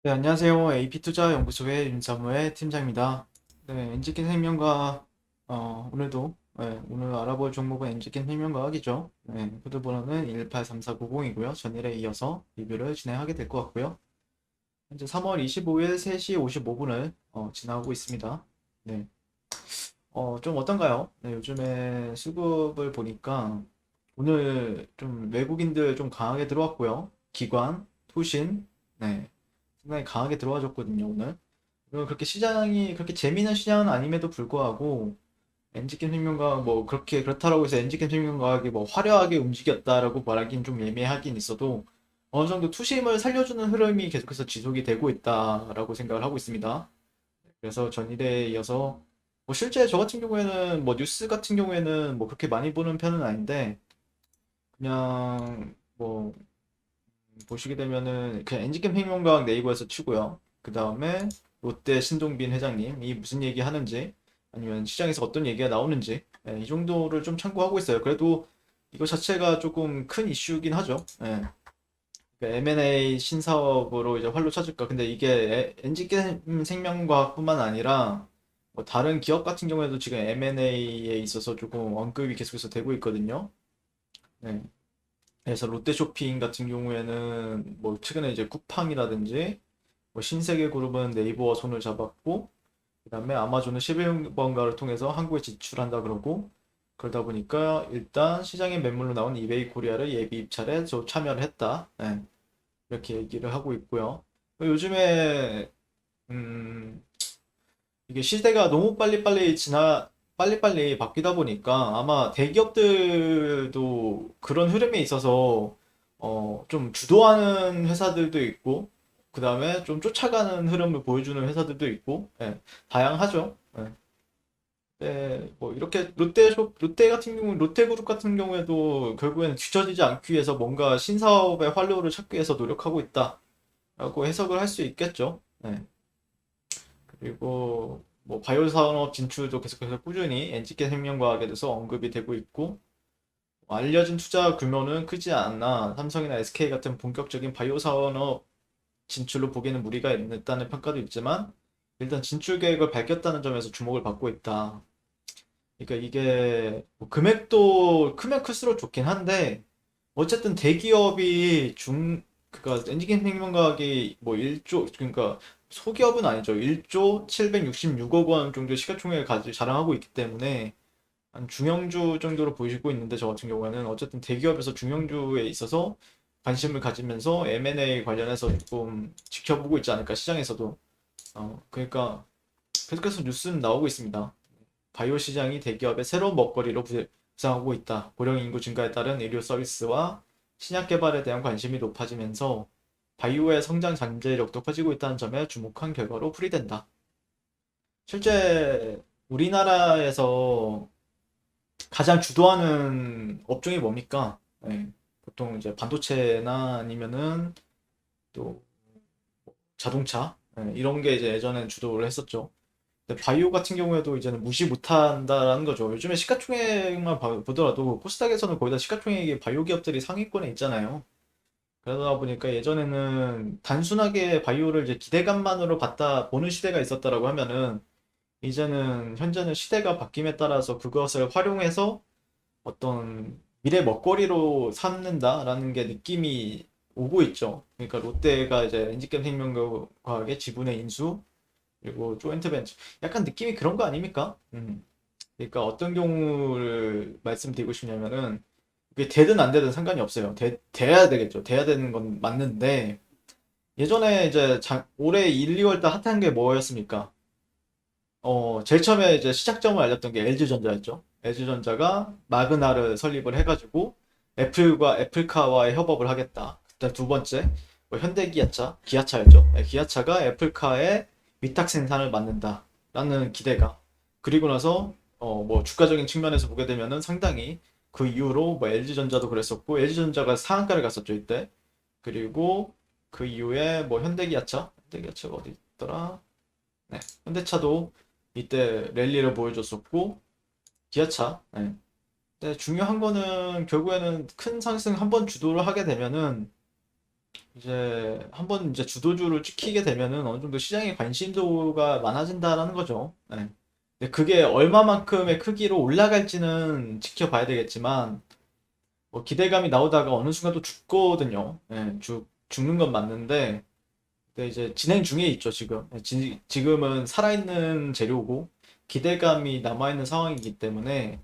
네, 안녕하세요. AP투자연구소의 윤사무의 팀장입니다. 네, 엔지킨 생명과학, 오늘도, 오늘 알아볼 종목은 엔지킨 생명과학이죠. 네, 코드번호는 183490이고요. 전일에 이어서 리뷰를 진행하게 될 것 같고요. 현재 3월 25일 3시 55분을 지나고 있습니다. 네, 좀 어떤가요? 네, 요즘에 수급을 보니까 오늘 좀 외국인들 좀 강하게 들어왔고요. 기관, 투신, 네, 상당히 강하게 들어와줬거든요, 오늘. 그리고 그렇게 시장이 그렇게 재미있는 시장은 아님에도 불구하고 엔지캠 생명과학 뭐 그렇게 그렇다라고 해서 엔지캠 생명과학이 뭐 화려하게 움직였다라고 말하긴 좀 예매하긴 있어도 어느 정도 투심을 살려주는 흐름이 계속해서 지속이 되고 있다라고 생각을 하고 있습니다. 그래서 전일에 이어서 뭐 실제 저 같은 경우에는 뭐 뉴스 같은 경우에는 뭐 그렇게 많이 보는 편은 아닌데 그냥 뭐 보시게 되면은 그냥 엔지캠 생명과학 네이버에서 치고요. 그 다음에 롯데 신동빈 회장님이 무슨 얘기 하는지 아니면 시장에서 어떤 얘기가 나오는지 이 정도를 좀 참고하고 있어요. 그래도 이거 자체가 조금 큰 이슈긴 하죠. M&A 신사업으로 이제 활로 찾을까. 근데 이게 엔지캠 생명과학뿐만 아니라 뭐 다른 기업 같은 경우에도 지금 M&A에 있어서 조금 언급이 계속해서 되고 있거든요. 네. 그래서 롯데쇼핑 같은 경우에는 뭐 최근에 이제 쿠팡이라든지 뭐 신세계그룹은 네이버와 손을 잡았고 그다음에 아마존은 11번가를 통해서 한국에 진출한다 그러고 그러다 보니까 일단 시장에 매물로 나온 이베이 코리아를 예비 입찰에 참여를 했다. 네, 이렇게 얘기를 하고 있고요. 요즘에 이게 시대가 너무 빨리빨리 바뀌다 보니까 아마 대기업들도 그런 흐름에 있어서 좀 주도하는 회사들도 있고 그 다음에 좀 쫓아가는 흐름을 보여주는 회사들도 있고 다양하죠. 뭐 이렇게 롯데 같은 경우 롯데그룹 같은 경우에도 결국에는 뒤처지지 않기 위해서 뭔가 신사업의 활로를 찾기 위해서 노력하고 있다라고 해석을 할 수 있겠죠. 그리고 뭐 바이오 산업 진출도 계속해서 꾸준히 엔지케 생명과학에 대해서 언급이 되고 있고 알려진 투자 규모는 크지 않나 삼성이나 SK 같은 본격적인 바이오 산업 진출로 보기에는 무리가 있다는 평가도 있지만 일단 진출 계획을 밝혔다는 점에서 주목을 받고 있다. 그러니까 이게 뭐 금액도 크면 클수록 좋긴 한데 어쨌든 대기업이 그니까 엔지니어링 생명과학이 뭐 1조 그러니까 소기업은 아니죠. 1조 766억 원 정도 시가총액을 자랑하고 있기 때문에 한 중형주 정도로 보이고 있는데 저 같은 경우에는 어쨌든 대기업에서 중형주에 있어서 관심을 가지면서 M&A 관련해서 조금 지켜보고 있지 않을까 시장에서도 그러니까 계속해서 뉴스는 나오고 있습니다. 바이오 시장이 대기업의 새로운 먹거리로 부상하고 있다. 고령 인구 증가에 따른 의료 서비스와 신약 개발에 대한 관심이 높아지면서 바이오의 성장 잠재력도 커지고 있다는 점에 주목한 결과로 풀이된다. 실제 우리나라에서 가장 주도하는 업종이 뭡니까? 보통 이제 반도체나 아니면은 또 자동차 이런 게 이제 예전엔 주도를 했었죠. 근데 바이오 같은 경우에도 이제는 무시 못한다라는 거죠. 요즘에 시가총액만 보더라도 코스닥에서는 거의 다 시가총액이 바이오 기업들이 상위권에 있잖아요. 그러다 보니까 예전에는 단순하게 바이오를 이제 기대감만으로 봤다 보는 시대가 있었다라고 하면은 이제는 현재는 시대가 바뀜에 따라서 그것을 활용해서 어떤 미래 먹거리로 삼는다라는 게 느낌이 오고 있죠. 그러니까 롯데가 이제 엔지캠 생명과학의 지분의 인수 그리고 조인트 벤처 약간 느낌이 그런 거 아닙니까? 그러니까 어떤 경우를 말씀드리고 싶냐면은 이게 되든 안 되든 상관이 없어요. 돼야 되겠죠. 돼야 되는 건 맞는데 예전에 이제 올해 1, 2월 달 핫한 게 뭐였습니까? 제일 처음에 이제 시작점을 알렸던 게 LG전자였죠. LG전자가 마그나를 설립을 해가지고 애플카와의 협업을 하겠다. 그다음 두 번째, 뭐 기아차였죠. 네, 기아차가 애플카의 위탁 생산을 맡는다라는 기대가. 그리고 나서 뭐 주가적인 측면에서 보게 되면은 상당히 그 이후로 뭐 LG전자도 그랬었고 LG전자가 상한가를 갔었죠 이때. 그리고 그 이후에 뭐 현대기아차가 어디 있더라? 네, 현대차도 이때 랠리를 보여줬었고 기아차. 네. 근데 중요한 거는 결국에는 큰 상승 한 번 주도를 하게 되면은 이제 한번 이제 주도주를 찍히게 되면은 어느 정도 시장의 관심도가 많아진다라는 거죠. 네. 근데 그게 얼마만큼의 크기로 올라갈지는 지켜봐야 되겠지만, 뭐 기대감이 나오다가 어느 순간 또 죽거든요. 예, 죽는 건 맞는데, 근데 이제 진행 중에 있죠, 지금. 예, 지금은 살아있는 재료고, 기대감이 남아있는 상황이기 때문에,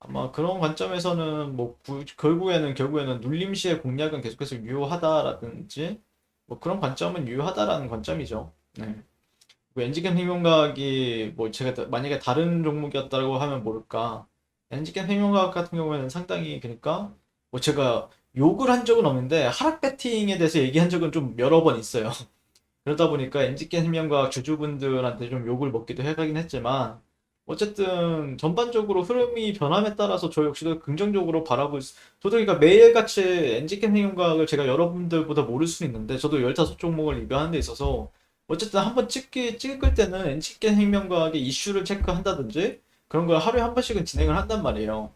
아마 그런 관점에서는 뭐, 결국에는 눌림시의 공략은 계속해서 유효하다라든지, 뭐 그런 관점은 유효하다라는 관점이죠. 네. 뭐 엔지캠 생명과학이 뭐 제가 만약에 다른 종목이었다고 하면 모를까. 엔지캠 생명과학 같은 경우에는 상당히 그러니까 뭐 제가 욕을 한 적은 없는데 하락 배팅에 대해서 얘기한 적은 좀 여러 번 있어요. 그러다 보니까 엔지캠 생명과학 주주분들한테 좀 욕을 먹기도 해가긴 했지만 어쨌든 전반적으로 흐름이 변함에 따라서 저 역시도 긍정적으로 저도 그러니까 매일같이 엔지캠 생명과학을 제가 여러분들보다 모를 수는 있는데 저도 15종목을 리뷰하는 데 있어서 어쨌든 한번 찍을 때는 엔지캠 생명과학의 이슈를 체크한다든지 그런 걸 하루에 한 번씩은 진행을 한단 말이에요.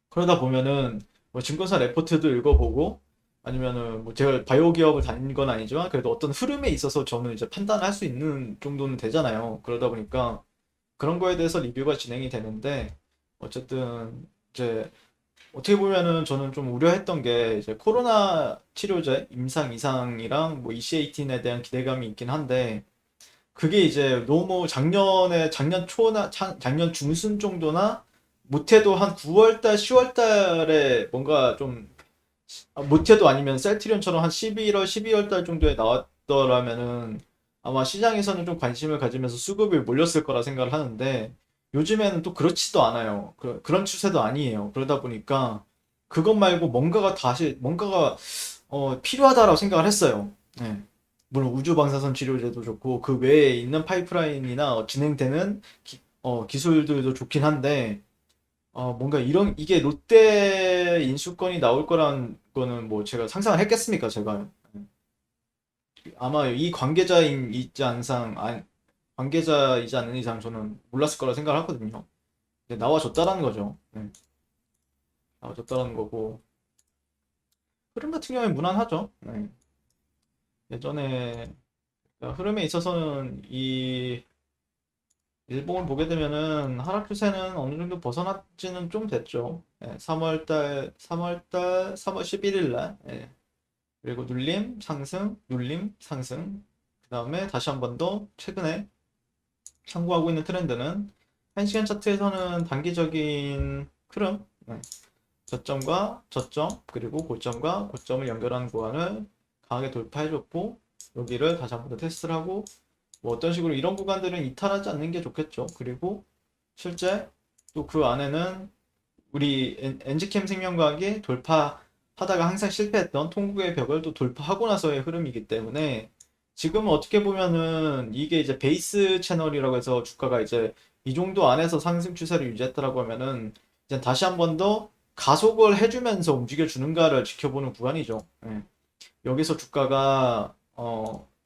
그러다 보면은 뭐 증권사 레포트도 읽어보고 아니면은 뭐 제가 바이오 기업을 다닌 건 아니지만 그래도 어떤 흐름에 있어서 저는 이제 판단을 할 수 있는 정도는 되잖아요. 그러다 보니까 그런 거에 대해서 리뷰가 진행이 되는데 어쨌든 이제 어떻게 보면은 저는 좀 우려했던 게 이제 코로나 치료제 임상 이상이랑 뭐 EC18에 대한 기대감이 있긴 한데 그게 이제 너무 작년 초나 작년 중순 정도나 못해도 한 9월 달, 10월 달에 뭔가 좀 못해도 아니면 셀트리온처럼 한 11월, 12월 달 정도에 나왔더라면은 아마 시장에서는 좀 관심을 가지면서 수급이 몰렸을 거라 생각을 하는데 요즘에는 또 그렇지도 않아요. 그런 추세도 아니에요. 그러다 보니까 그것 말고 뭔가가 필요하다라고 생각을 했어요. 네. 물론 우주 방사선 치료제도 좋고 그 외에 있는 파이프라인이나 진행되는 기술들도 좋긴 한데 뭔가 이게 롯데 인수권이 나올 거란 거는 뭐 제가 상상을 했겠습니까, 제가. 아마 이 관계자이지 않는 이상 저는 몰랐을 거라 생각을 하거든요. 근데 나와줬다라는 거죠. 네, 나와줬다라는 거고. 흐름 같은 경우에 무난하죠. 네. 예전에, 그러니까 흐름에 있어서는 이 일봉을 보게 되면은 하락 추세는 어느 정도 벗어났지는 좀 됐죠. 3월 11일 날. 예. 그리고 눌림, 상승, 눌림, 상승. 그 다음에 다시 한 번 더 최근에 참고하고 있는 트렌드는 1시간 차트에서는 단기적인 흐름, 저점과 저점, 그리고 고점과 고점을 연결하는 구간을 강하게 돌파해줬고, 여기를 다시 한 번 더 테스트를 하고, 뭐 어떤 식으로 이런 구간들은 이탈하지 않는 게 좋겠죠. 그리고 실제 또 그 안에는 우리 엔지캠 생명과학이 돌파하다가 항상 실패했던 통곡의 벽을 또 돌파하고 나서의 흐름이기 때문에 지금은 어떻게 보면은 이게 이제 베이스 채널이라고 해서 주가가 이제 이 정도 안에서 상승 추세를 유지했다라고 하면은 이제 다시 한 번 더 가속을 해주면서 움직여주는가를 지켜보는 구간이죠. 예. 여기서 주가가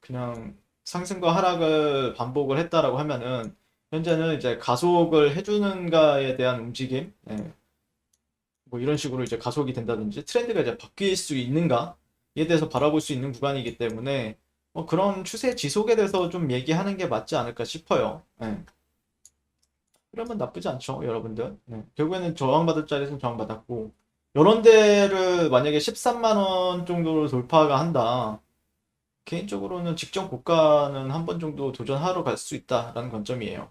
그냥 상승과 하락을 반복을 했다라고 하면은 현재는 이제 가속을 해주는가에 대한 움직임, 뭐 이런 식으로 이제 가속이 된다든지 트렌드가 이제 바뀔 수 있는가에 대해서 바라볼 수 있는 구간이기 때문에 그런 추세 지속에 대해서 좀 얘기하는 게 맞지 않을까 싶어요. 네. 그러면 나쁘지 않죠, 여러분들. 네. 결국에는 저항받을 자리에서 저항받았고 이런 데를 만약에 13만 원 정도로 돌파가 한다. 개인적으로는 직전 고가는 한 번 정도 도전하러 갈 수 있다라는 관점이에요.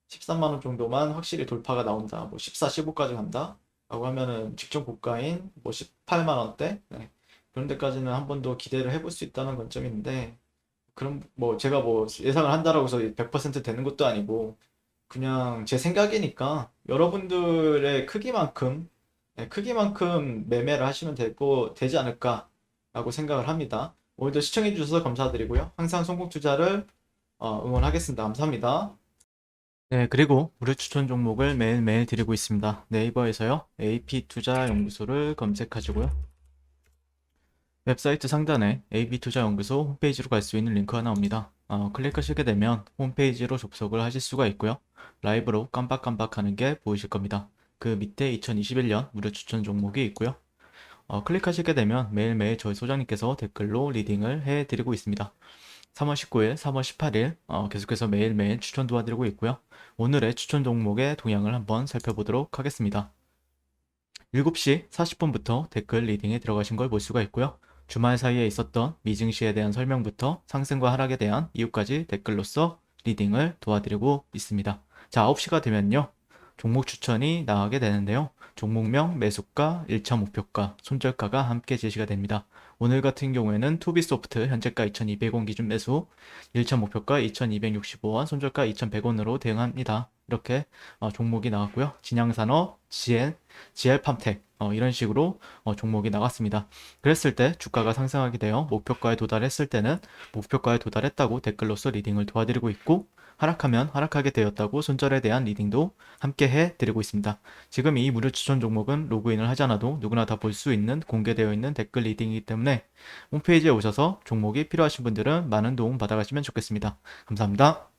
13만 원 정도만 확실히 돌파가 나온다. 뭐 14, 15까지 간다. 라고 하면은 직전 고가인 뭐 18만 원대 그런 데까지는 한 번 더 기대를 해볼 수 있다는 관점인데 그럼 뭐 제가 뭐 예상을 한다라고 해서 100% 되는 것도 아니고 그냥 제 생각이니까 여러분들의 크기만큼 매매를 하시면 되지 않을까라고 생각을 합니다. 오늘도 시청해 주셔서 감사드리고요. 항상 성공 투자를 응원하겠습니다. 감사합니다. 네, 그리고 무료 추천 종목을 매일매일 드리고 있습니다. 네이버에서요, AP투자연구소를 검색하시고요. 웹사이트 상단에 AP투자연구소 홈페이지로 갈 수 있는 링크가 나옵니다. 클릭하시게 되면 홈페이지로 접속을 하실 수가 있고요. 라이브로 깜빡깜빡하는 게 보이실 겁니다. 그 밑에 2021년 무료 추천 종목이 있고요. 클릭하시게 되면 매일매일 저희 소장님께서 댓글로 리딩을 해드리고 있습니다. 3월 19일, 3월 18일 계속해서 매일매일 추천 도와드리고 있고요. 오늘의 추천 종목의 동향을 한번 살펴보도록 하겠습니다. 7시 40분부터 댓글 리딩에 들어가신 걸 볼 수가 있고요. 주말 사이에 있었던 미증시에 대한 설명부터 상승과 하락에 대한 이유까지 댓글로서 리딩을 도와드리고 있습니다. 자, 9시가 되면요. 종목 추천이 나가게 되는데요. 종목명, 매수가, 1차 목표가, 손절가가 함께 제시가 됩니다. 오늘 같은 경우에는 투비소프트 현재가 2200원 기준 매수, 1차 목표가 2265원, 손절가 2100원으로 대응합니다. 이렇게 종목이 나왔고요. 진양산업, GL팜텍 이런 식으로 종목이 나갔습니다. 그랬을 때 주가가 상승하게 되어 목표가에 도달했을 때는 목표가에 도달했다고 댓글로서 리딩을 도와드리고 있고, 하락하면 하락하게 되었다고 손절에 대한 리딩도 함께 해드리고 있습니다. 지금 이 무료 추천 종목은 로그인을 하지 않아도 누구나 다 볼 수 있는 공개되어 있는 댓글 리딩이기 때문에 홈페이지에 오셔서 종목이 필요하신 분들은 많은 도움 받아가시면 좋겠습니다. 감사합니다.